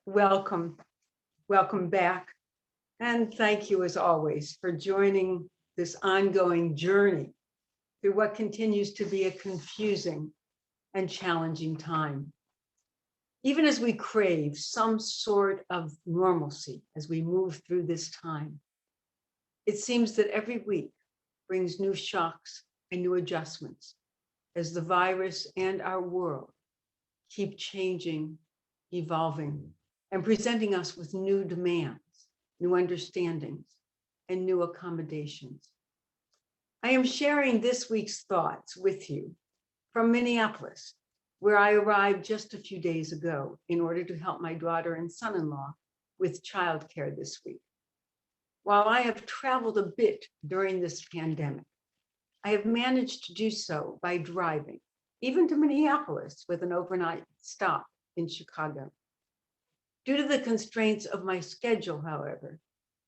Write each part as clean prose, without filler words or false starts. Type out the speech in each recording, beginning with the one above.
Welcome, welcome back. And thank you as always for joining this ongoing journey through what continues to be a confusing and challenging time. Even as we crave some sort of normalcy as we move through this time, it seems that every week brings new shocks and new adjustments as the virus and our world keep changing, evolving, and presenting us with new demands, new understandings, and new accommodations. I am sharing this week's thoughts with you from Minneapolis, where I arrived just a few days ago in order to help my daughter and son-in-law with childcare this week. While I have traveled a bit during this pandemic, I have managed to do so by driving, even to Minneapolis with an overnight stop in Chicago. Due to the constraints of my schedule, however,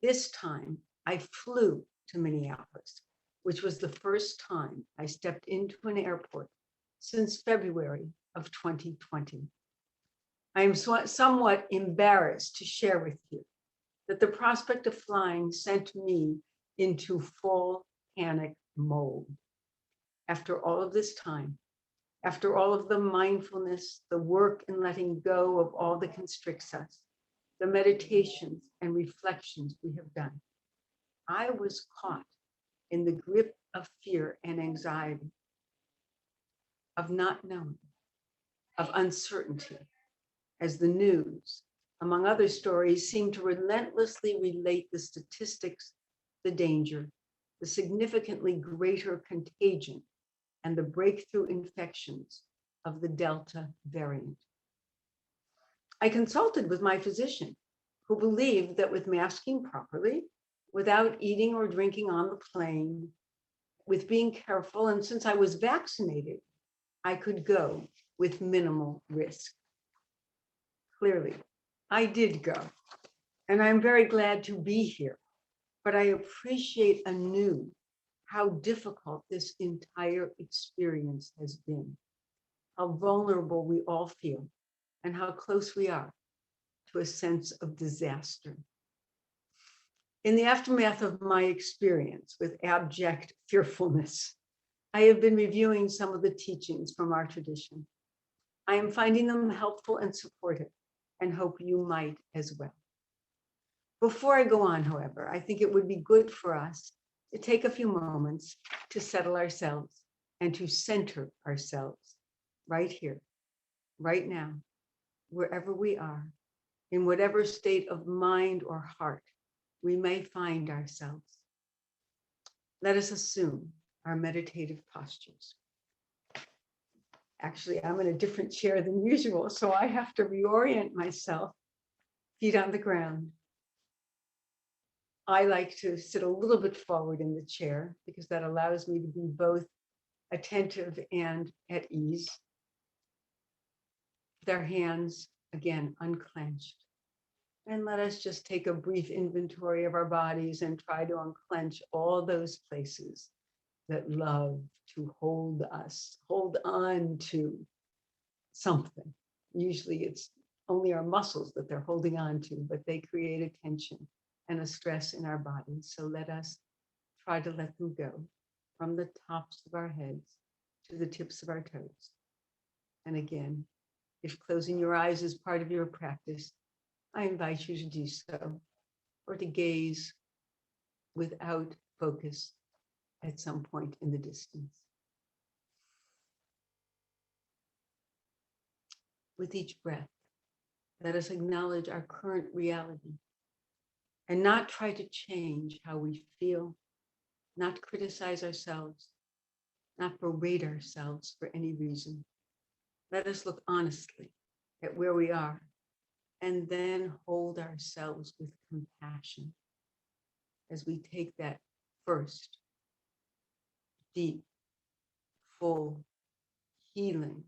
this time I flew to Minneapolis, which was the first time I stepped into an airport since February of 2020. I am somewhat embarrassed to share with you that the prospect of flying sent me into full panic mode. After all of this time, after all of the mindfulness, the work in letting go of all that constricts us, the meditations and reflections we have done, I was caught in the grip of fear and anxiety, of not knowing, of uncertainty, as the news, among other stories, seemed to relentlessly relate the statistics, the danger, the significantly greater contagion, and the breakthrough infections of the Delta variant. I consulted with my physician, who believed that with masking properly, without eating or drinking on the plane, with being careful, and since I was vaccinated, I could go with minimal risk. Clearly, I did go, and I'm very glad to be here, but I appreciate anew how difficult this entire experience has been, how vulnerable we all feel, and how close we are to a sense of disaster. In the aftermath of my experience with abject fearfulness, I have been reviewing some of the teachings from our tradition. I am finding them helpful and supportive, and hope you might as well. Before I go on, however, I think it would be good for us to take a few moments to settle ourselves and to center ourselves right here, right now, wherever we are, in whatever state of mind or heart we may find ourselves. Let us assume our meditative postures. Actually, I'm in a different chair than usual, so I have to reorient myself, feet on the ground. I like to sit a little bit forward in the chair because that allows me to be both attentive and at ease. With our hands, again, unclenched. And let us just take a brief inventory of our bodies and try to unclench all those places that love to hold us, hold on to something. Usually it's only our muscles that they're holding on to, but they create a tension and a stress in our bodies. So let us try to let them go from the tops of our heads to the tips of our toes. And again, if closing your eyes is part of your practice, I invite you to do so, or to gaze without focus at some point in the distance. With each breath, let us acknowledge our current reality and not try to change how we feel, not criticize ourselves, not berate ourselves for any reason. Let us look honestly at where we are and then hold ourselves with compassion as we take that first deep, full, healing,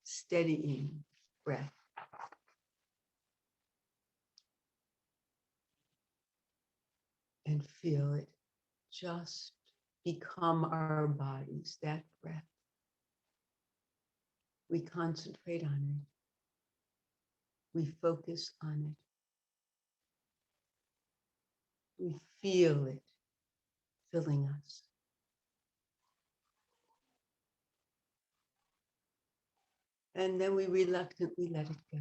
steadying breath. And feel it just become our bodies, that breath. We concentrate on it. We focus on it. We feel it filling us. And then we reluctantly let it go.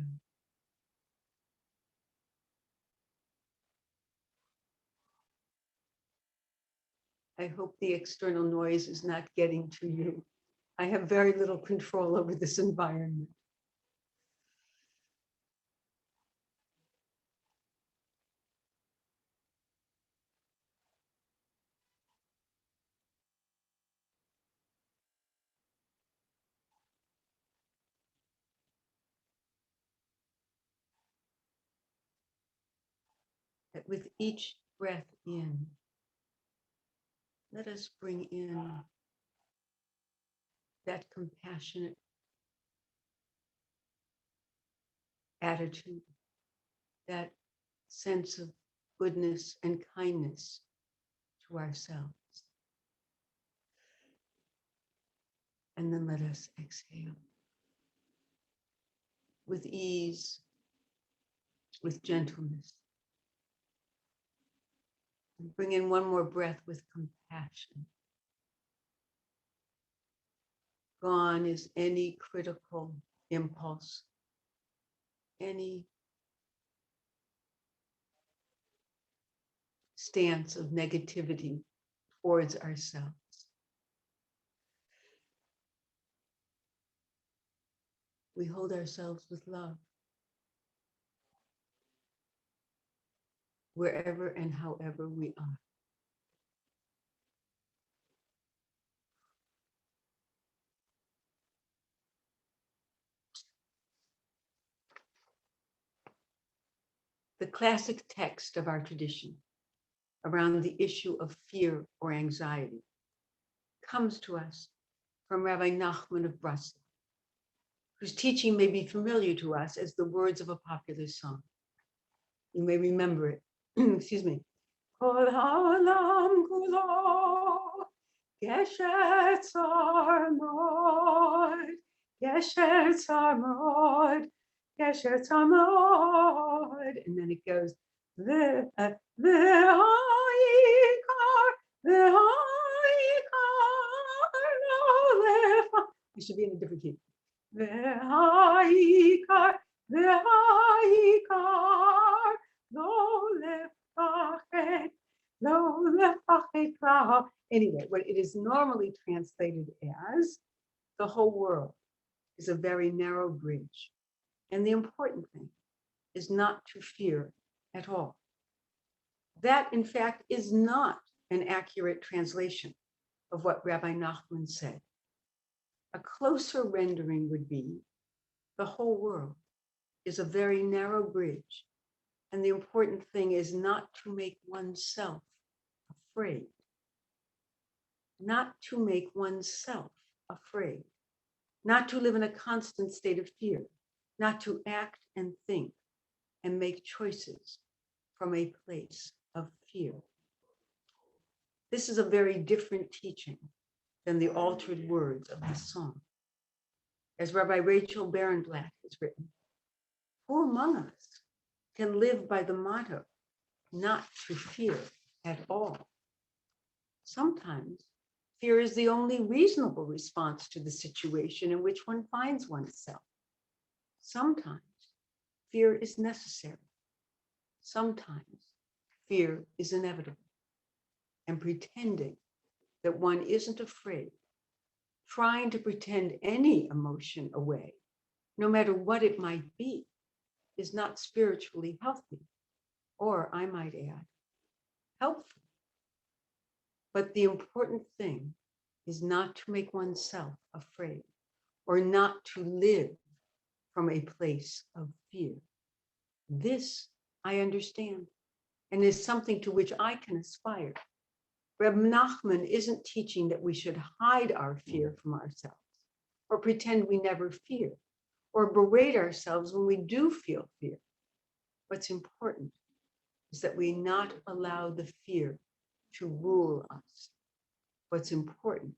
I hope the external noise is not getting to you. I have very little control over this environment. That with each breath in, let us bring in that compassionate attitude, that sense of goodness and kindness to ourselves. And then let us exhale with ease, with gentleness. And bring in one more breath with compassion. Gone is any critical impulse, any stance of negativity towards ourselves. We hold ourselves with love wherever and however we are. The classic text of our tradition around the issue of fear or anxiety comes to us from Rabbi Nachman of Breslov, whose teaching may be familiar to us as the words of a popular song. You may remember it. Excuse me. Kol ha'olam kulo gesher tzar mod, gesher tzar mod, gesher tzar mod. And then it goes, v'ha'ikar, v'ha'ikar lo lefa. You should be in a different key. V'ha'ikar, v'ha'ikar lo lefachet, lo lefachet la. Anyway, what it is normally translated as, the whole world is a very narrow bridge. And the important thing is not to fear at all. That, in fact, is not an accurate translation of what Rabbi Nachman said. A closer rendering would be, the whole world is a very narrow bridge. And the important thing is not to make oneself afraid. Not to make oneself afraid. Not to live in a constant state of fear. Not to act and think and make choices from a place of fear. This is a very different teaching than the altered words of this song. As Rabbi Rachel Barenblatt has written, who among us can live by the motto, not to fear at all? Sometimes fear is the only reasonable response to the situation in which one finds oneself. Sometimes fear is necessary. Sometimes fear is inevitable. And pretending that one isn't afraid, trying to pretend any emotion away, no matter what it might be, is not spiritually healthy, or I might add, helpful. But the important thing is not to make oneself afraid, or not to live from a place of fear. This I understand, and is something to which I can aspire. Reb Nachman isn't teaching that we should hide our fear from ourselves, or pretend we never fear, or berate ourselves when we do feel fear. What's important is that we not allow the fear to rule us. What's important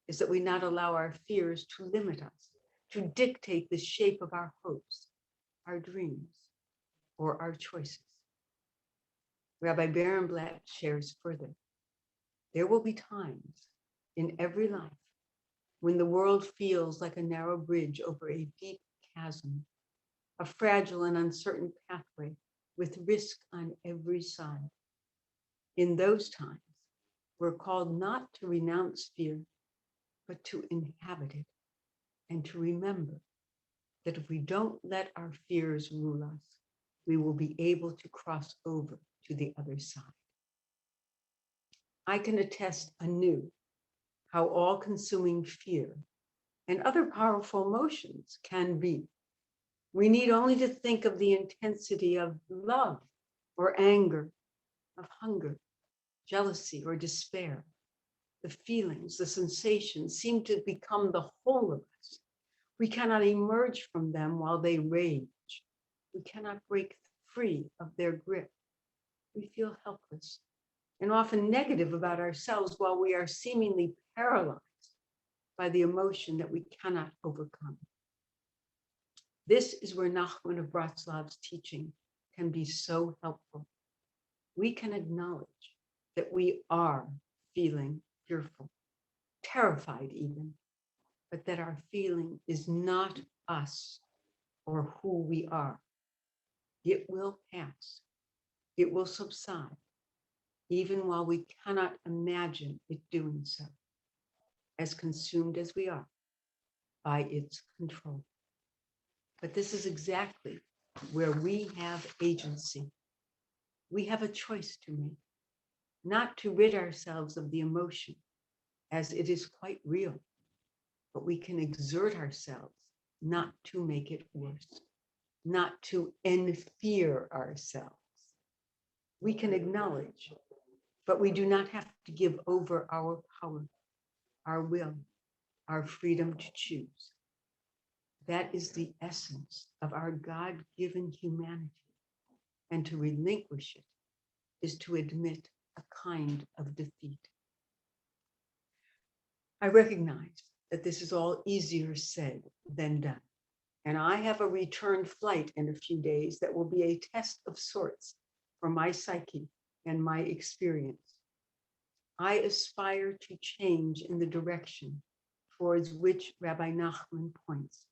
is that we not allow our fears to limit us, to dictate the shape of our hopes, our dreams, or our choices. Rabbi Barenblatt shares further, there will be times in every life when the world feels like a narrow bridge over a deep chasm, a fragile and uncertain pathway with risk on every side. In those times, we're called not to renounce fear, but to inhabit it and to remember that if we don't let our fears rule us, we will be able to cross over to the other side. I can attest anew how all-consuming fear and other powerful emotions can be. We need only to think of the intensity of love or anger, of hunger, jealousy, or despair. The feelings, the sensations seem to become the whole of us. We cannot emerge from them while they rage. We cannot break free of their grip. We feel helpless and often negative about ourselves while we are seemingly paralyzed by the emotion that we cannot overcome. This is where Nachman of Bratslaw's teaching can be so helpful. We can acknowledge that we are feeling fearful, terrified even, but that our feeling is not us or who we are. It will pass. It will subside, even while we cannot imagine it doing so, as consumed as we are by its control. But this is exactly where we have agency. We have a choice to make, not to rid ourselves of the emotion, as it is quite real, but we can exert ourselves not to make it worse, not to enfear ourselves. We can acknowledge, but we do not have to give over our power, our will, our freedom to choose. That is the essence of our God-given humanity, and to relinquish it is to admit a kind of defeat. I recognize that this is all easier said than done, and I have a return flight in a few days that will be a test of sorts for my psyche and my experience. I aspire to change in the direction towards which Rabbi Nachman points.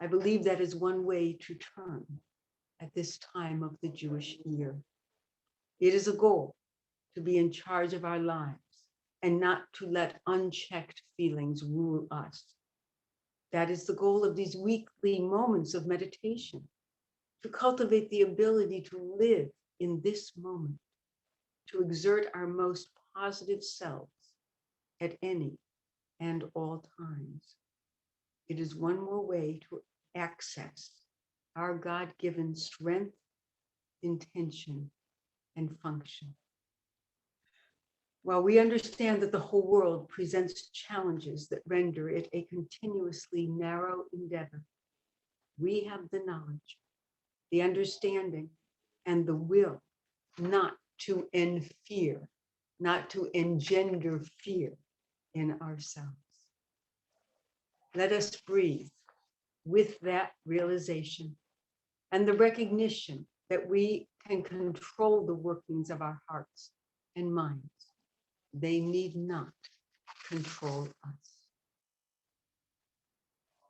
I believe that is one way to turn at this time of the Jewish year. It is a goal to be in charge of our lives and not to let unchecked feelings rule us. That is the goal of these weekly moments of meditation, to cultivate the ability to live in this moment, to exert our most positive selves at any and all times. It is one more way to access our God-given strength, intention, and function. While we understand that the whole world presents challenges that render it a continuously narrow endeavor, we have the knowledge, the understanding, and the will not to enfear, not to engender fear in ourselves. Let us breathe with that realization and the recognition that we can control the workings of our hearts and minds. They need not control us.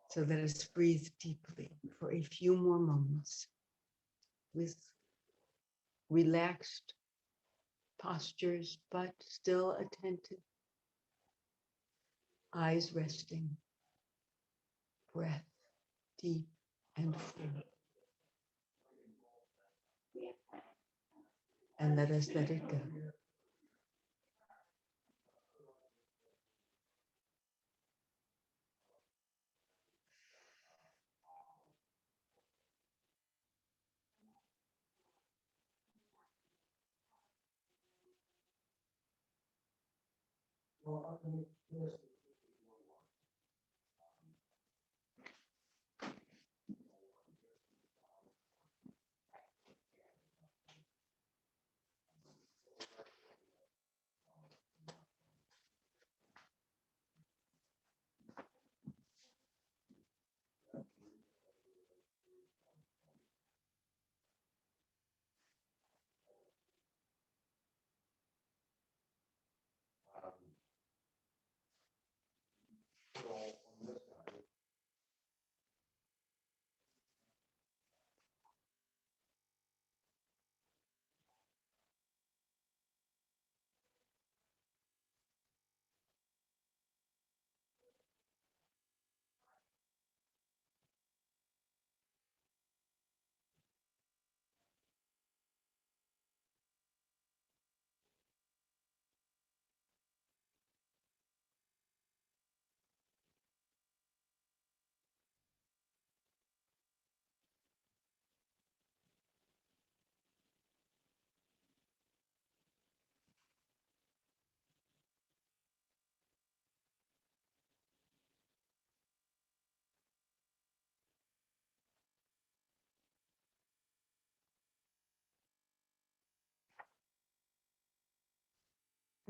So let us breathe deeply for a few more moments with relaxed postures, but still attentive, eyes resting, breath deep and full. And let us let it go.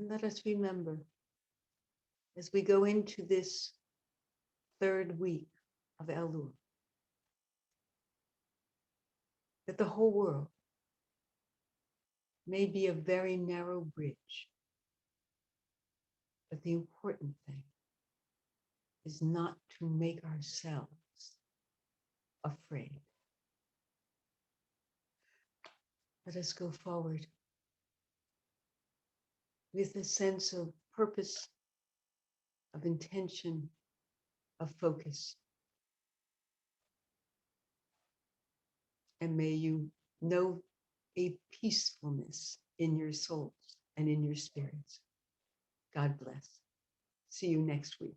And let us remember, as we go into this third week of Elul, that the whole world may be a very narrow bridge. But the important thing is not to make ourselves afraid. Let us go forward with a sense of purpose, of intention, of focus. And may you know a peacefulness in your souls and in your spirits. God bless. See you next week.